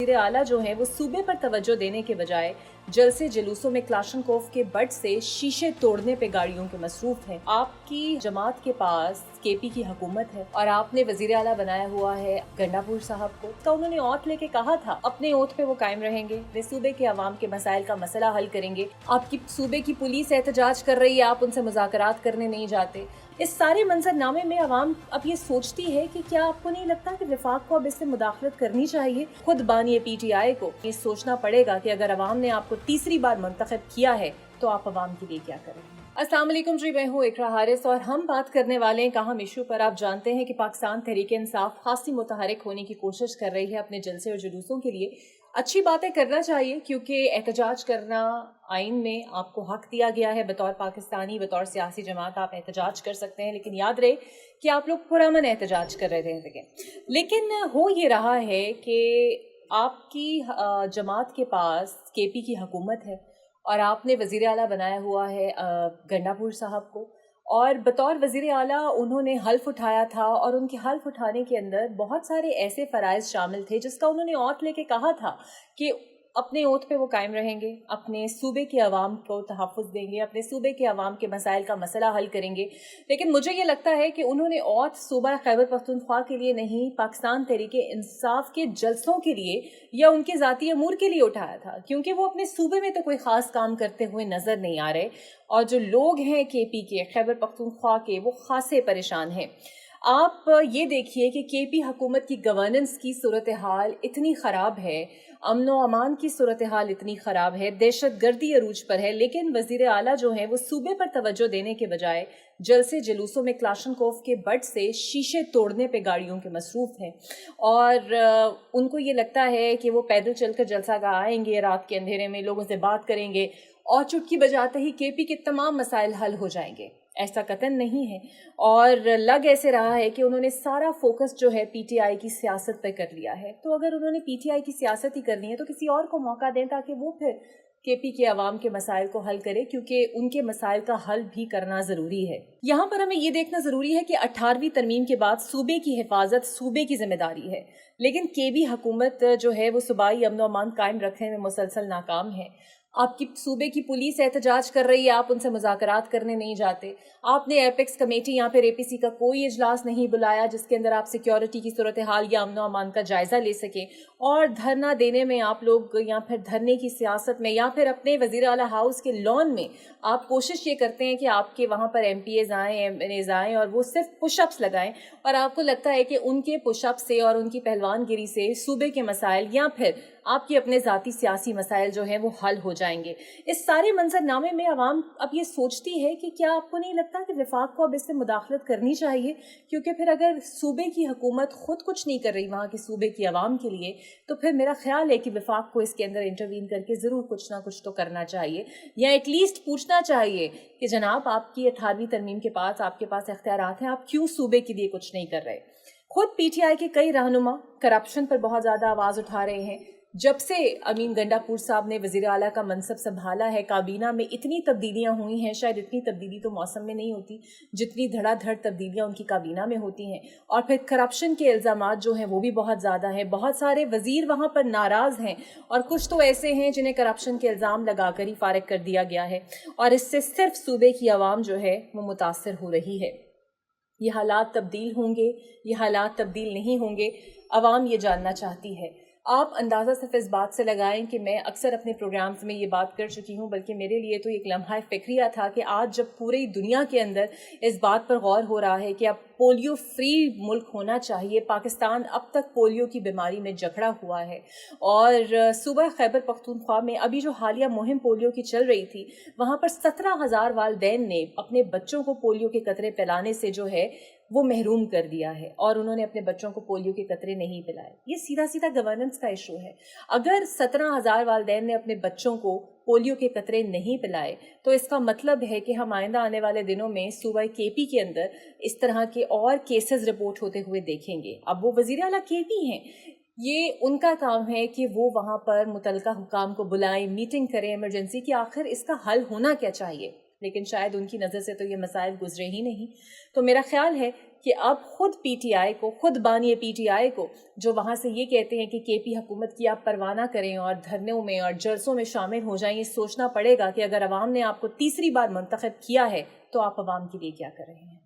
वज़ीर आला जो हैं वो सूबे पर तवज्जो देने के बजाय जलसे जुलूसों में क्लाशनकोफ के बट से शीशे तोड़ने पे गाड़ियों के मसरूफ हैं। आपकी जमात के पास केपी की हुकूमत है और आपने वज़ीर आला बनाया हुआ है गंडापुर साहब को, तो उन्होंने औत लेके कहा था अपने ओथ पे वो कायम रहेंगे, वे सूबे के अवाम के मसाइल का मसला हल करेंगे। आपकी सूबे की पुलिस एहतजाज कर रही है, आप उनसे मुज़ाकरात करने नहीं जाते। इस सारे मंजरनामे में अवाम अब ये सोचती है कि क्या आपको नहीं लगता कि वफाक को अब इससे मुदाखलत करनी चाहिए? खुद बानी PTI को ये सोचना पड़ेगा कि अगर अवाम ने आपको तीसरी बार मुंतखब किया है तो आप अवाम के लिए क्या करें। अस्सलाम वालेकुम जी, मैं हूँ इकरा हारिस और हम बात करने वाले हैं अहम इशू पर। आप जानते हैं कि पाकिस्तान तहरीक इंसाफ खासी मुतहरिक होने की कोशिश कर रही है अपने जलसे और जुलूसों के लिए। अच्छी बातें करना चाहिए क्योंकि एहतजाज करना आइन में आपको हक दिया गया है। बतौर पाकिस्तानी, बतौर सियासी जमात आप एहतजाज कर सकते हैं, लेकिन याद रहे कि आप लोग पुरअमन एहतजाज कर रहे थे। लेकिन हो ये रहा है कि आपकी जमात के पास केपी की हुकूमत है और आपने वज़ीर आला बनाया हुआ है गंडापुर साहब को, और बतौर वज़ीर आला उन्होंने हल्फ उठाया था और उनके हल्फ उठाने के अंदर बहुत सारे ऐसे फ़राइज़ शामिल थे जिसका उन्होंने औत लेके कहा था कि अपने ओथ पे वो कायम रहेंगे, अपने सूबे के अवाम को तहफ़्फ़ुज़ देंगे, अपने सूबे के अवाम के मसाइल का मसला हल करेंगे। लेकिन मुझे ये लगता है कि उन्होंने औत सूबा खैबर पख्तूनख्वा के लिए नहीं, पाकिस्तान तहरीक इंसाफ के जलसों के लिए या उनके ज़ाती अमूर के लिए उठाया था, क्योंकि वो अपने सूबे में तो कोई ख़ास काम करते हुए नज़र नहीं आ रहे और जो लोग हैं KP के, खैबर पख्तूनख्वा के, वो खासे परेशान हैं। आप ये देखिए कि KP हुकूमत की गवर्नेंस की सूरत हाल इतनी ख़राब है, अमन व अमान की सूरत हाल इतनी ख़राब है, दहशत गर्दी अरूज पर है, लेकिन वज़ीर आला जो हैं वो सूबे पर तवज्जो देने के बजाय जलसे जुलूसों में क्लाशनकोफ के बट से शीशे तोड़ने पे गाड़ियों के मसरूफ हैं। और उनको ये लगता है कि वो पैदल चलकर जलसागाह आएंगे, रात के अंधेरे में लोगों से बात करेंगे और चुटकी बजाते ही KP के तमाम मसाइल हल हो जाएंगे। ऐसा कतन नहीं है और लग ऐसे रहा है कि उन्होंने सारा फोकस जो है PTI की सियासत पर कर लिया है। तो अगर उन्होंने PTI की सियासत ही करनी है तो किसी और को मौका दें ताकि वो फिर KP के अवाम के मसाइल को हल करे, क्योंकि उनके मसाइल का हल भी करना ज़रूरी है। यहाँ पर हमें ये देखना ज़रूरी है कि 18वीं तरमीम के बाद सूबे की हिफाजत सूबे की जिम्मेदारी है, लेकिन KB हुकूमत जो है वो सूबाई अमन व अमान कायम रखने में मुसलसल नाकाम है। आपकी सूबे की पुलिस एहतजाज कर रही है, आप उनसे मुज़ाकरात करने नहीं जाते। आपने एपेक्स कमेटी या फिर APC का कोई इजलास नहीं बुलाया जिसके अंदर आप सिक्योरिटी की सूरत हाल या अमन व अमान का जायज़ा ले सके, और धरना देने में आप लोग या फिर धरने की सियासत में या फिर अपने वज़ीर आला हाउस के लॉन में आप कोशिश ये करते हैं कि आपके वहाँ पर MPAs आएँ, MNAs आएँ और वो सिर्फ पुशअप्स लगाएं, और आपको लगता है कि उनके पुशअप से और उनकी पहलवानगिरी से सूबे के मसाइल या फिर आपके अपने ज़ाती सियासी मसाइल जो हैं वो हल हो जाएंगे। इस सारे मंजरनामे में अवाम अब ये सोचती है कि क्या आपको नहीं लगता कि वफाक को अब इससे मुदाखलत करनी चाहिए? क्योंकि फिर अगर सूबे की हुकूमत खुद कुछ नहीं कर रही वहाँ के सूबे की अवाम के लिए, तो फिर मेरा ख्याल है कि वफाक को इसके अंदर इंटरवीन करके ज़रूर कुछ ना कुछ तो करना चाहिए, या एटलीस्ट पूछना चाहिए कि जनाब आपकी 18वीं तरमीम के पास आपके पास इख्तियारात हैं, आप क्यों सूबे के लिए कुछ नहीं कर रहे? खुद PTI के कई रहनुमा करप्शन पर बहुत ज़्यादा आवाज़ उठा रहे हैं। जब से अमीन गंडापुर साहब ने वज़ीर आला का मनसब संभाला है, काबीना में इतनी तब्दीलियां हुई हैं, शायद इतनी तब्दीली तो मौसम में नहीं होती जितनी धड़ाधड़ तब्दीलियां उनकी काबीना में होती हैं। और फिर करप्शन के इल्ज़ामात जो हैं वो भी बहुत ज़्यादा हैं। बहुत सारे वज़ीर वहाँ पर नाराज़ हैं और कुछ तो ऐसे हैं जिन्हें करप्शन के इल्ज़ाम लगा कर ही फारिग कर दिया गया है, और इससे सिर्फ सूबे की आवाम जो है वो मुतासर हो रही है। ये हालात तब्दील होंगे, ये हालात तब्दील नहीं होंगे, आवाम ये जानना चाहती है। आप अंदाज़ा सिर्फ इस बात से लगाएं कि मैं अक्सर अपने प्रोग्राम्स में ये बात कर चुकी हूँ, बल्कि मेरे लिए तो एक लम्हा फ़िक्रिया था कि आज जब पूरी दुनिया के अंदर इस बात पर गौर हो रहा है कि अब पोलियो फ्री मुल्क होना चाहिए, पाकिस्तान अब तक पोलियो की बीमारी में जकड़ा हुआ है, और सूबा खैबर पख्तूनख्वा में अभी जो हालिया मुहिम पोलियो की चल रही थी, वहाँ पर 17,000 वालिदैन ने अपने बच्चों को पोलियो के कतरे पिलाने से जो है वो महरूम कर दिया है, और उन्होंने अपने बच्चों को पोलियो के कतरे नहीं पिलाए। ये सीधा सीधा गवर्नेंस का इशू है। अगर 17,000 वालिदैन ने अपने बच्चों को पोलियो के कतरे नहीं पिलाए तो इसका मतलब है कि हम आइंदा आने वाले दिनों में सूबा KP के अंदर इस तरह के और केसेस रिपोर्ट होते हुए देखेंगे। अब वो वज़ीर आला KP हैं, ये उनका काम है कि वो वहाँ पर मुतलका हुकाम को बुलाएं, मीटिंग करें इमरजेंसी की, आखिर इसका हल होना क्या चाहिए, लेकिन शायद उनकी नज़र से तो ये मसाइल गुजरे ही नहीं। तो मेरा ख्याल है کہ اب خود پی ٹی آئی کو، خود بانی پی ٹی آئی کو جو وہاں سے یہ کہتے ہیں کہ کے پی حکومت کی آپ پرواہ نہ کریں اور دھرنوں میں اور جلسوں میں شامل ہو جائیں، یہ سوچنا پڑے گا کہ اگر عوام نے آپ کو تیسری بار منتخب کیا ہے تو آپ عوام کے لیے کیا کر رہے ہیں۔